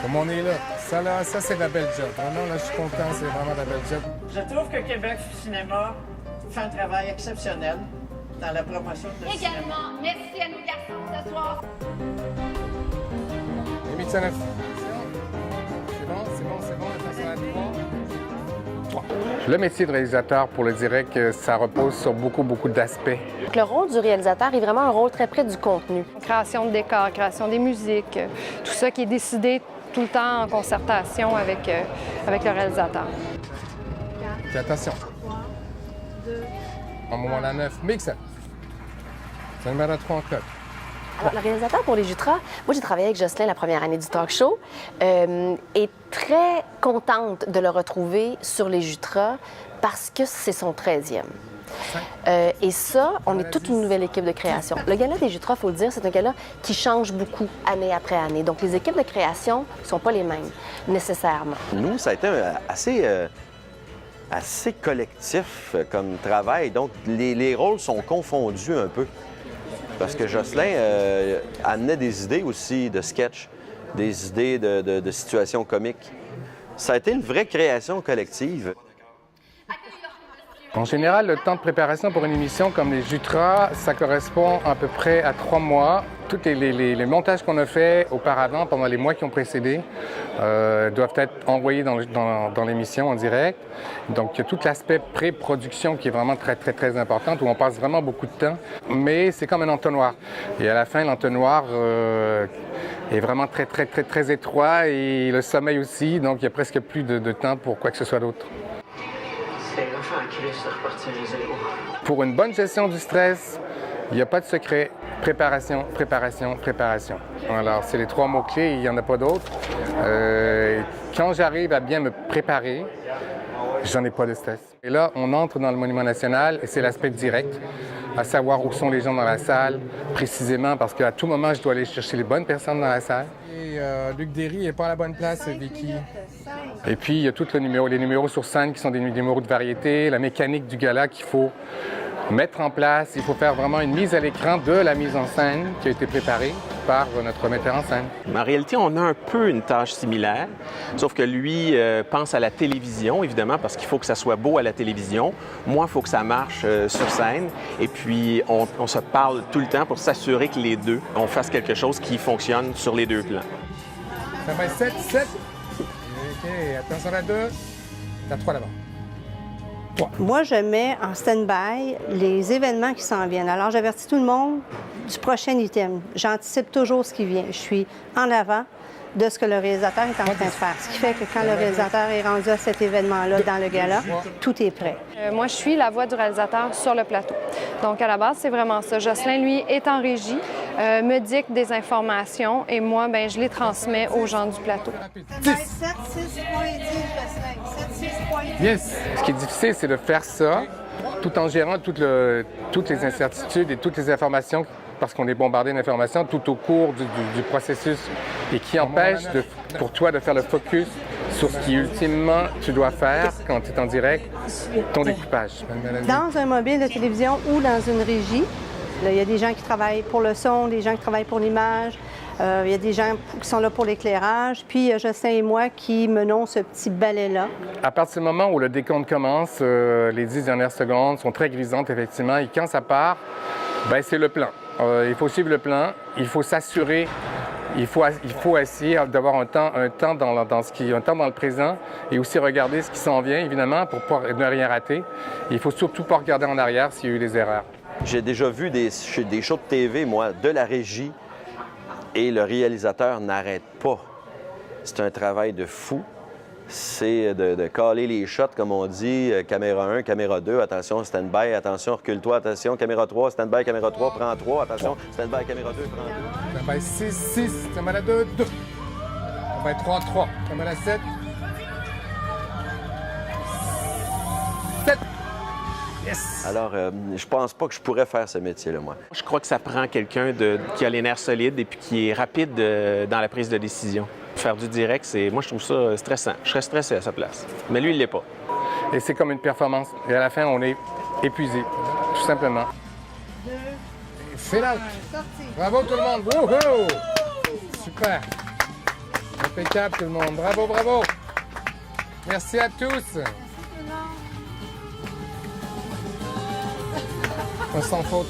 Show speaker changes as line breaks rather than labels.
Comme on est là. Ça c'est de la belle job. Vraiment, là, je suis content, c'est vraiment de la belle job.
Je trouve que Québec Cinéma fait un travail exceptionnel dans la promotion de cinéma.
Également, merci à nos garçons ce soir.
Et 809. C'est bon, attention à 3. Le métier de réalisateur, pour le direct, ça repose sur beaucoup d'aspects.
Le rôle du réalisateur est vraiment un rôle très près du contenu.
Création de décors, création des musiques, tout ça qui est décidé tout le temps en concertation avec le réalisateur.
Puis attention. En moment la 9, mix. C'est le numéro 3 en code.
Alors, le réalisateur pour les Jutras, moi j'ai travaillé avec Jocelyn la première année du talk show, est très contente de le retrouver sur les Jutras parce que c'est son 13e. Et ça, on est toute une nouvelle équipe de création. Le gala des Jutras, il faut le dire, c'est un gala qui change beaucoup année après année. Donc les équipes de création ne sont pas les mêmes, nécessairement.
Nous, ça a été assez collectif comme travail. Donc, les rôles sont confondus un peu. Parce que Jocelyn amenait des idées aussi de sketch, des idées de situations comiques. Ça a été une vraie création collective.
En général, le temps de préparation pour une émission comme les Jutras, ça correspond à peu près à 3 mois. Tous les montages qu'on a faits auparavant, pendant les mois qui ont précédé, doivent être envoyés dans l'émission en direct. Donc, il y a tout l'aspect pré-production qui est vraiment très important, où on passe vraiment beaucoup de temps. Mais c'est comme un entonnoir. Et à la fin, l'entonnoir est vraiment très étroit et le sommeil aussi. Donc, il y a presque plus de temps pour quoi que ce soit d'autre.
C'est l'enfant qui laisse repartir à zéro.
Pour une bonne gestion du stress, il n'y a pas de secret. Préparation. Alors, c'est les 3 mots-clés, il n'y en a pas d'autres. Quand j'arrive à bien me préparer, j'en ai pas de stress. Et là, on entre dans le Monument national et c'est l'aspect direct, à savoir où sont les gens dans la salle, précisément, parce qu'à tout moment, je dois aller chercher les bonnes personnes dans la salle. Et Luc Derry n'est pas à la bonne place, Vicky. Et puis, il y a tous les numéros sur scène qui sont des numéros de variété, la mécanique du gala qu'il faut mettre en place. Il faut faire vraiment une mise à l'écran de la mise en scène qui a été préparée par notre metteur en scène.
Mais en réalité, on a un peu une tâche similaire, sauf que lui pense à la télévision, évidemment, parce qu'il faut que ça soit beau à la télévision. Moi, il faut que ça marche sur scène. Et puis, on se parle tout le temps pour s'assurer que les deux, on fasse quelque chose qui fonctionne sur les deux plans.
Ça va 7. OK, attention à 2. T'as 3 d'abord.
Moi, je mets en stand-by les événements qui s'en viennent. Alors, j'avertis tout le monde du prochain item. J'anticipe toujours ce qui vient. Je suis en avant de ce que le réalisateur est en train de faire. Ce qui fait que quand le réalisateur est rendu à cet événement-là dans le gala, tout est prêt.
Moi, je suis la voix du réalisateur sur le plateau. Donc, à la base, c'est vraiment ça. Jocelyn, lui, est en régie, me dicte des informations et moi, bien, je les transmets aux gens du plateau.
7, 6, 10, Jocelyn. 7, 6, 10.
Yes! Ce qui est difficile, c'est de faire ça tout en gérant toutes les incertitudes et toutes les informations, parce qu'on est bombardé d'informations tout au cours du processus et qui empêche pour toi de faire le focus sur ce qui ultimement tu dois faire quand tu es en direct, ton découpage.
Dans un mobile de télévision ou dans une régie, là, il y a des gens qui travaillent pour le son, des gens qui travaillent pour l'image, il y a des gens qui sont là pour l'éclairage, puis il y a Jocelyn et moi qui menons ce petit ballet-là.
À partir du moment où le décompte commence, les 10 dernières secondes sont très grisantes, effectivement, et quand ça part, bien, c'est le plan. Il faut suivre le plan, il faut s'assurer, il faut essayer d'avoir un temps dans le présent et aussi regarder ce qui s'en vient, évidemment, pour ne rien rater. Il ne faut surtout pas regarder en arrière s'il y a eu des erreurs.
J'ai déjà vu des shows de TV, moi, de la régie, et le réalisateur n'arrête pas. C'est un travail de fou. C'est de caler les shots, comme on dit, caméra 1, caméra 2, attention, stand-by, attention, recule-toi, attention, caméra 3, stand-by, caméra 3, prends 3, attention, stand-by, caméra 2, prends 2.
Stand-by 6, caméra 2, 2. Stand-by 3, caméra 7. 7. Yes! Alors,
je pense pas que je pourrais faire ce métier-là, moi.
Je crois que ça prend quelqu'un qui a les nerfs solides et puis qui est rapide dans la prise de décision. Faire du direct, moi, je trouve ça stressant. Je serais stressé à sa place. Mais lui, il l'est pas.
Et c'est comme une performance. Et à la fin, on est épuisé, tout simplement.
2,
C'est là.
sorti.
Bravo tout le monde. Wouhou! Super. Impeccable tout le monde. Bravo, bravo. Merci à tous. On s'en faute.